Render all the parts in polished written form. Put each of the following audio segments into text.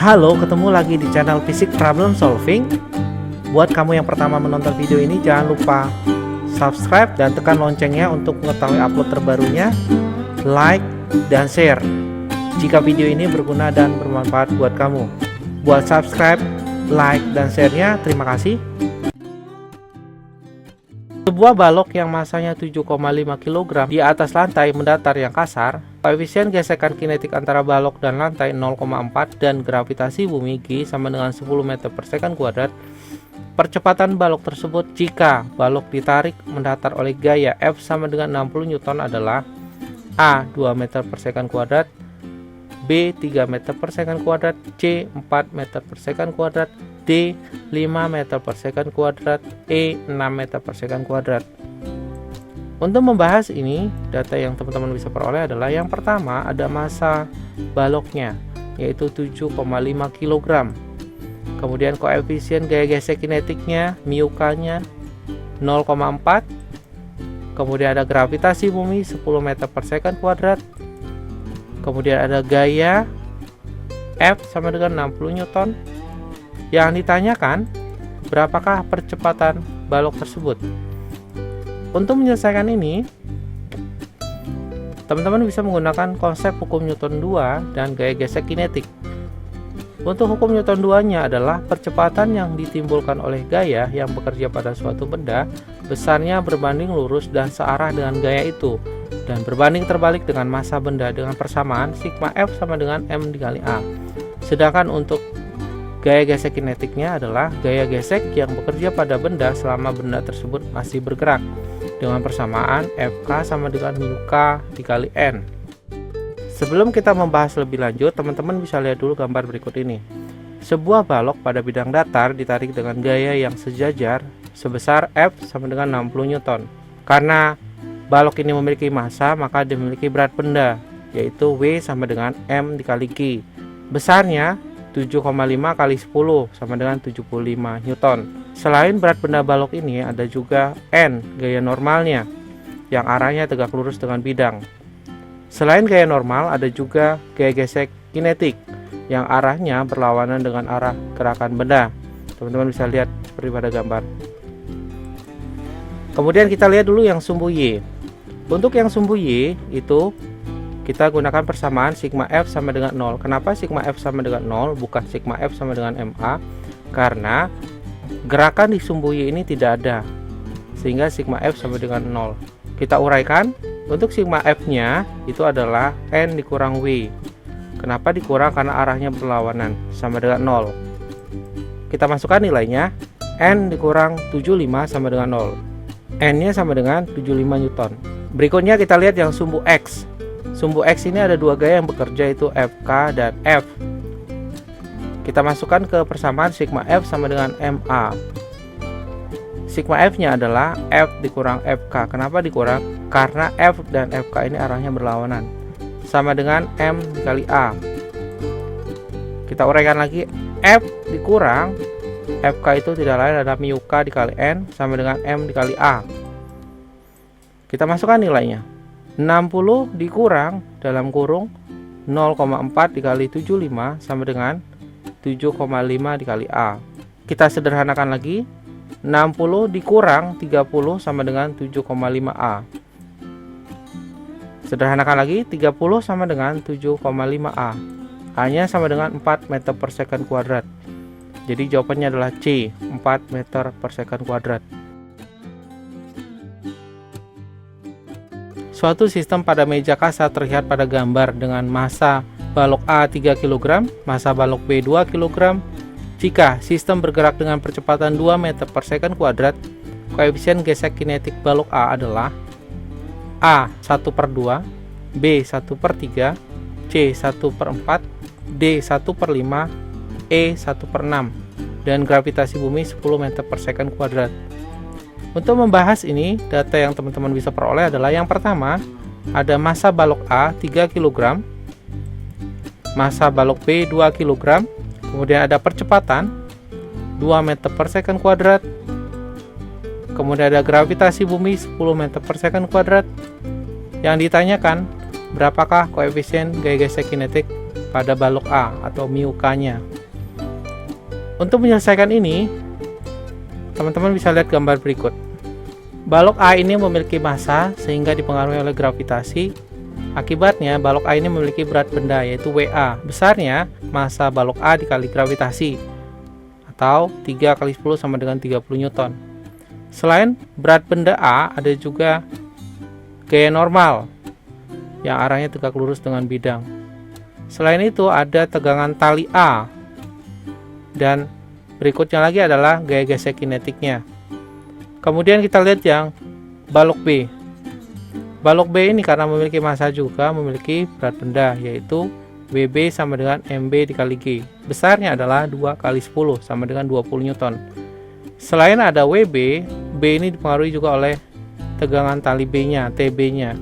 Halo, ketemu lagi di channel Physics Problem Solving. Buat kamu yang pertama menonton video ini, jangan lupa subscribe dan tekan loncengnya untuk mengetahui upload terbarunya, like, dan share jika video ini berguna dan bermanfaat buat kamu. Buat subscribe, like, dan share-nya, terima kasih. Sebuah balok yang masanya 7,5 kg di atas lantai mendatar yang kasar, koefisien gesekan kinetik antara balok dan lantai 0,4 dan gravitasi bumi G sama dengan 10 meter per second kuadrat. Percepatan balok tersebut jika balok ditarik mendatar oleh gaya F sama dengan 60 Newton adalah A. 2 meter per second kuadrat, B. 3 meter per second kuadrat, C. 4 meter per second kuadrat, D. 5 meter per second kuadrat, E. 6 meter per second kuadrat. Untuk membahas ini, data yang teman-teman bisa peroleh adalah yang pertama ada massa baloknya, yaitu 7,5 kg. Kemudian koefisien gaya gesek kinetiknya, μk-nya 0,4. Kemudian ada gravitasi bumi 10 meter per second kuadrat. Kemudian ada gaya F sama dengan 60 Newton. Yang ditanyakan, berapakah percepatan balok tersebut? Untuk menyelesaikan ini, teman-teman bisa menggunakan konsep hukum Newton 2 dan gaya gesek kinetik. Untuk hukum Newton 2-nya adalah percepatan yang ditimbulkan oleh gaya yang bekerja pada suatu benda besarnya berbanding lurus dan searah dengan gaya itu, dan berbanding terbalik dengan massa benda dengan persamaan sigma F sama dengan M dikali A. Sedangkan untuk gaya gesek kinetiknya adalah gaya gesek yang bekerja pada benda selama benda tersebut masih bergerak, dengan persamaan Fk sama dengan μk dikali N. Sebelum kita membahas lebih lanjut, teman-teman bisa lihat dulu gambar berikut ini. Sebuah balok pada bidang datar ditarik dengan gaya yang sejajar sebesar F sama dengan 60 Newton. Karena balok ini memiliki massa, maka dia memiliki berat benda, yaitu W sama dengan M dikali G. Besarnya 7,5 kali 10 sama dengan 75 Newton. Selain berat benda balok ini, ada juga N, gaya normalnya, yang arahnya tegak lurus dengan bidang. Selain gaya normal, ada juga gaya gesek kinetik, yang arahnya berlawanan dengan arah gerakan benda. Teman-teman bisa lihat seperti pada gambar. Kemudian kita lihat dulu yang sumbu Y. Untuk yang sumbu Y itu kita gunakan persamaan sigma F sama dengan 0. Kenapa sigma F sama dengan 0 bukan sigma F sama dengan MA? Karena gerakan di sumbu Y ini tidak ada, sehingga sigma F sama dengan 0. Kita uraikan, untuk sigma F nya itu adalah N dikurang W. Kenapa dikurang? Karena arahnya berlawanan, sama dengan 0. Kita masukkan nilainya, N dikurang 75 sama dengan 0. N nya sama dengan 75 Newton. Berikutnya kita lihat yang sumbu X. Sumbu X ini ada dua gaya yang bekerja, yaitu Fk dan F. Kita masukkan ke persamaan sigma F sama dengan MA. Sigma F nya adalah F dikurang Fk. Kenapa dikurang? Karena F dan Fk ini arahnya berlawanan, sama dengan M dikali A. Kita uraikan lagi, F dikurang Fk itu tidak lain adalah μk dikali N sama dengan M dikali A. Kita masukkan nilainya, 60 dikurang dalam kurung 0,4 dikali 75 sama dengan 7,5 dikali A. Kita sederhanakan lagi, 60 dikurang 30 sama dengan 7,5 A. Sederhanakan lagi, 30 sama dengan 7,5 A. A nya sama dengan 4 meter per second kuadrat. Jadi jawabannya adalah C, 4 meter per second kuadrat. Suatu sistem pada meja kasar terlihat pada gambar dengan massa balok A 3 kg, massa balok B 2 kg. Jika sistem bergerak dengan percepatan 2 meter per second kuadrat, koefisien gesek kinetik balok A adalah A 1/2, B 1/3, C 1/4, D 1/5, E 1/6, dan gravitasi bumi 10 meter per second kuadrat. Untuk membahas ini, data yang teman-teman bisa peroleh adalah yang pertama, ada massa balok A 3 kg, massa balok B 2 kg, kemudian ada percepatan 2 meter per second kuadrat, kemudian ada gravitasi bumi 10 meter per second kuadrat. Yang ditanyakan, berapakah koefisien gaya gesek kinetik pada balok A atau μk-nya. Untuk menyelesaikan ini, teman-teman bisa lihat gambar berikut. Balok A ini memiliki massa sehingga dipengaruhi oleh gravitasi. Akibatnya, balok A ini memiliki berat benda yaitu WA. Besarnya massa balok A dikali gravitasi atau 3 kali 10 sama dengan 30 Newton. Selain berat benda A, ada juga gaya normal yang arahnya tegak lurus dengan bidang. Selain itu ada tegangan tali A, dan berikutnya lagi adalah gaya gesek kinetiknya. Kemudian kita lihat yang balok B. Balok B ini karena memiliki massa juga memiliki berat benda yaitu WB sama dengan MB dikali G. Besarnya adalah 2 kali 10 sama dengan 20 Newton. Selain ada WB, B ini dipengaruhi juga oleh tegangan tali B-nya, TB-nya.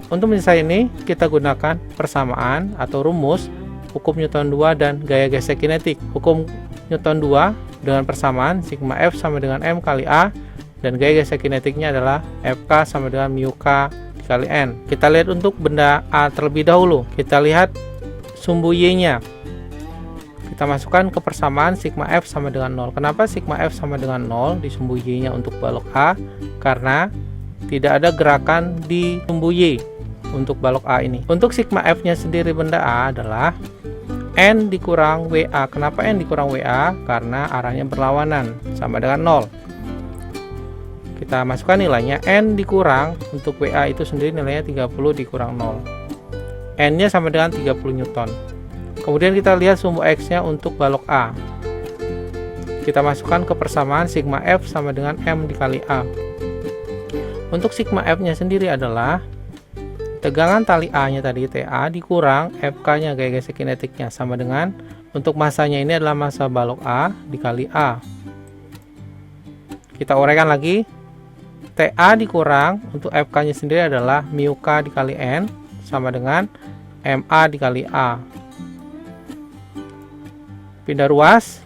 Untuk menyelesaikan ini, kita gunakan persamaan atau rumus hukum Newton 2 dan gaya gesek kinetik. Hukum Newton 2 dengan persamaan sigma F sama dengan M kali A, dan gaya gesek kinetiknya adalah Fk sama dengan μk dikali N. Kita lihat untuk benda A terlebih dahulu. Kita lihat sumbu Y-nya. Kita masukkan ke persamaan sigma F sama dengan 0. Kenapa sigma F sama dengan 0 di sumbu Y-nya untuk balok A? Karena tidak ada gerakan di sumbu Y untuk balok A ini. Untuk sigma F-nya sendiri benda A adalah N dikurang WA. Kenapa N dikurang WA? Karena arahnya berlawanan, sama dengan 0. Kita masukkan nilainya. N dikurang untuk WA itu sendiri nilainya 30 dikurang 0. N-nya sama dengan 30 Newton. Kemudian kita lihat sumbu X-nya untuk balok A. Kita masukkan ke persamaan sigma F sama dengan M dikali A. Untuk sigma F-nya sendiri adalah tegangan tali A-nya tadi TA dikurang Fk-nya gaya gesek kinetiknya sama dengan untuk massanya ini adalah massa balok A dikali A. Kita uraikan lagi. TA dikurang untuk Fk-nya sendiri adalah μk dikali N sama dengan MA dikali A. Pindah ruas.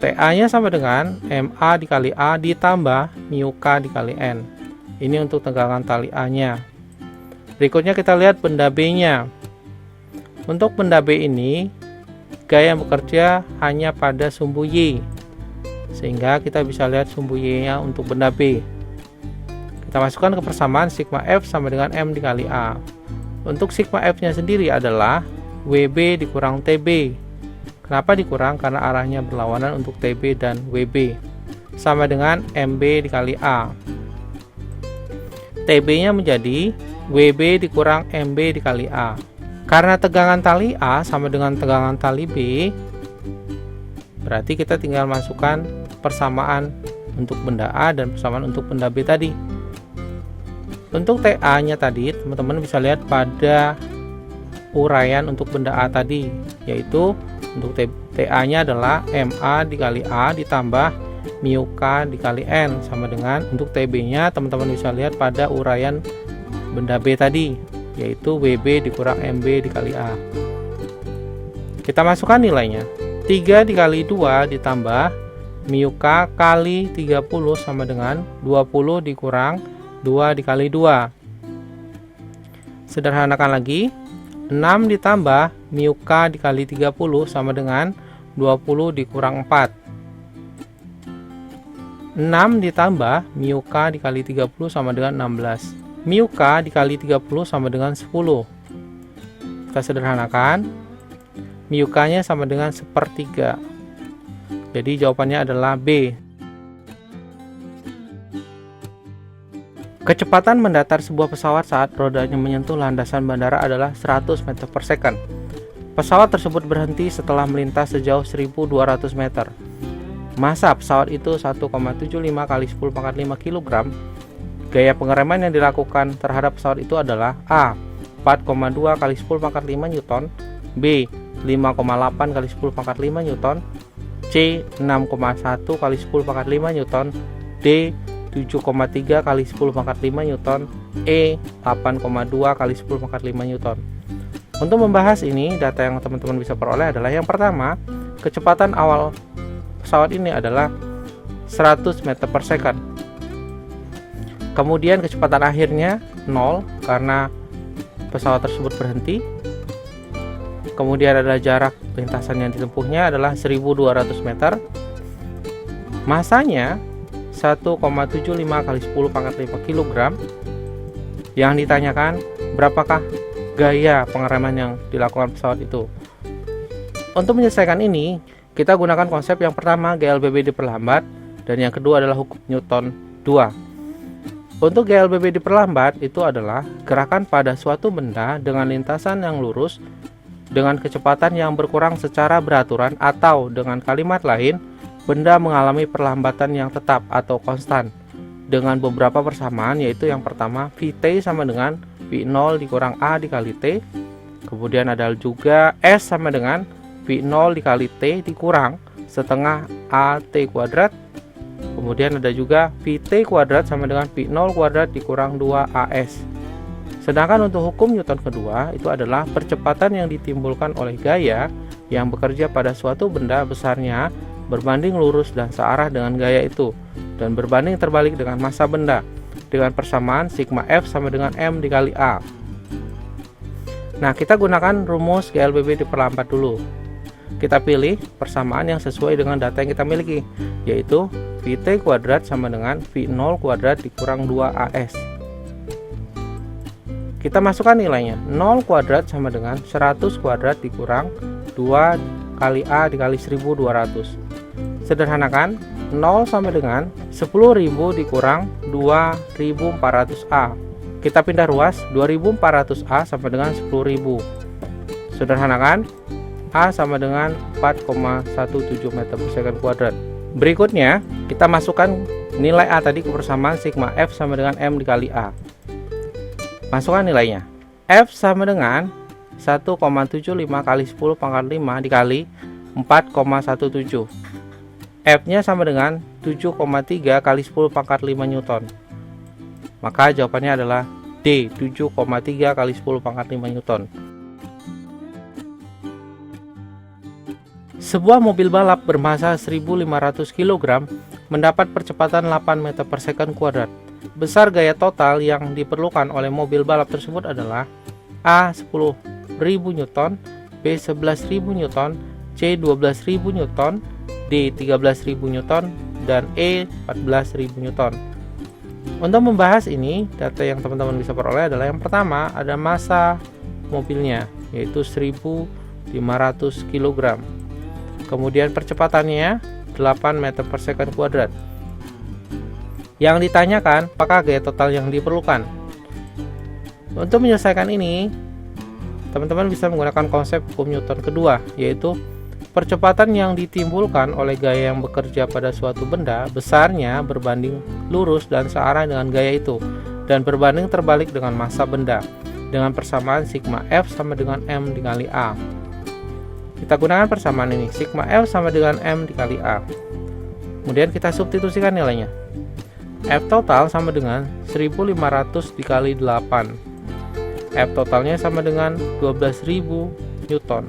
TA-nya sama dengan MA dikali A ditambah μk dikali N. Ini untuk tegangan tali A-nya. Berikutnya kita lihat benda B-nya. Untuk benda B ini, gaya yang bekerja hanya pada sumbu Y. Sehingga kita bisa lihat sumbu Y-nya untuk benda B. Kita masukkan ke persamaan sigma F sama dengan M dikali A. Untuk sigma F-nya sendiri adalah WB dikurang TB. Kenapa dikurang? Karena arahnya berlawanan untuk TB dan WB. Sama dengan MB dikali A. TB-nya menjadi WB dikurang MB dikali A. Karena tegangan tali A sama dengan tegangan tali B, berarti kita tinggal masukkan persamaan untuk benda A dan persamaan untuk benda B tadi. Untuk TA-nya tadi, teman-teman bisa lihat pada uraian untuk benda A tadi, yaitu untuk TA-nya adalah MA dikali A ditambah μk dikali N sama dengan untuk TB-nya teman-teman bisa lihat pada uraian benda B tadi, yaitu WB dikurang MB dikali A. Kita masukkan nilainya. 3 dikali 2 ditambah μk kali 30 sama dengan 20 dikurang 2 dikali 2. Sederhanakan lagi. 6 ditambah μk dikali 30 sama dengan 20 dikurang 4. 6 ditambah μk dikali 30 sama dengan 16. μk dikali 30 sama dengan 10. Kita sederhanakan. μk-nya sama dengan 1/3. Jadi jawabannya adalah B. Kecepatan mendatar sebuah pesawat saat rodanya menyentuh landasan bandara adalah 100 meter per second. Pesawat tersebut berhenti setelah melintas sejauh 1.200 meter. Massa pesawat itu 1,75 kali 10 pangkat 5 kg. Gaya pengereman yang dilakukan terhadap pesawat itu adalah A. 4,2 kali 10 pangkat 5 Newton, B. 5,8 kali 10 pangkat 5 Newton, C. 6,1 kali 10 pangkat 5 Newton, D. 7,3 kali 10 pangkat 5 Newton, E. 8,2 kali 10 pangkat 5 Newton. Untuk membahas ini, data yang teman-teman bisa peroleh adalah yang pertama, kecepatan awal pesawat ini adalah 100 meter per second. Kemudian kecepatan akhirnya 0 karena pesawat tersebut berhenti. Kemudian ada jarak lintasan yang ditempuhnya adalah 1200 meter. Masanya 1,75 kali 10 pangkat 5 kg. Yang ditanyakan, berapakah gaya pengereman yang dilakukan pesawat itu? Untuk menyelesaikan ini, kita gunakan konsep yang pertama, GLBB diperlambat, dan yang kedua adalah hukum Newton 2. Untuk GLBB diperlambat itu adalah gerakan pada suatu benda dengan lintasan yang lurus dengan kecepatan yang berkurang secara beraturan, atau dengan kalimat lain, benda mengalami perlambatan yang tetap atau konstan dengan beberapa persamaan, yaitu yang pertama Vt sama dengan V0 dikurang A dikali T. Kemudian ada juga S sama dengan V0 dikali T dikurang setengah AT kuadrat. Kemudian ada juga Vt kuadrat sama dengan V0 kuadrat dikurang 2AS. Sedangkan untuk hukum Newton kedua itu adalah percepatan yang ditimbulkan oleh gaya yang bekerja pada suatu benda besarnya berbanding lurus dan searah dengan gaya itu, dan berbanding terbalik dengan massa benda, dengan persamaan sigma F sama dengan M dikali A. Nah, kita gunakan rumus GLBB diperlambat dulu. Kita pilih persamaan yang sesuai dengan data yang kita miliki, yaitu Vt kuadrat sama dengan V0 kuadrat dikurang 2AS. Kita masukkan nilainya. 0 kuadrat sama dengan 100 kuadrat dikurang 2 kali A dikali 1200. Sederhanakan, 0 sama dengan 10.000 dikurang 2.400A. Kita pindah ruas, 2.400A sama dengan 10.000. Sederhanakan, A sama dengan 4,17 meter per second kuadrat. Berikutnya, kita masukkan nilai A tadi ke persamaan sigma F sama dengan M dikali A. Masukkan nilainya. F sama dengan 1,75 kali 10 pangkat 5 dikali 4,17. F-nya sama dengan 7,3 kali 10 pangkat 5 Newton. Maka jawabannya adalah D, 7,3 kali 10 pangkat 5 Newton. Sebuah mobil balap bermassa 1.500 kg mendapat percepatan 8 meter per second kuadrat. Besar gaya total yang diperlukan oleh mobil balap tersebut adalah A 10.000 Newton, B 11.000 Newton, C 12.000 Newton, D 13.000 Newton, dan E 14.000 Newton. Untuk membahas ini, data yang teman-teman bisa peroleh adalah yang pertama ada massa mobilnya, yaitu 1.500 kg. Kemudian percepatannya 8 meter per second kuadrat. Yang ditanyakan, apakah gaya total yang diperlukan? Untuk menyelesaikan ini, teman-teman bisa menggunakan konsep hukum Newton kedua, yaitu percepatan yang ditimbulkan oleh gaya yang bekerja pada suatu benda besarnya berbanding lurus dan searah dengan gaya itu, dan berbanding terbalik dengan massa benda, dengan persamaan sigma F sama dengan M dikali A. Kita gunakan persamaan ini, sigma F sama dengan M dikali A. Kemudian kita substitusikan nilainya. F total sama dengan 1.500 dikali 8. F totalnya sama dengan 12.000 Newton.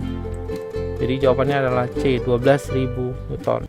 Jadi jawabannya adalah C, 12.000 Newton.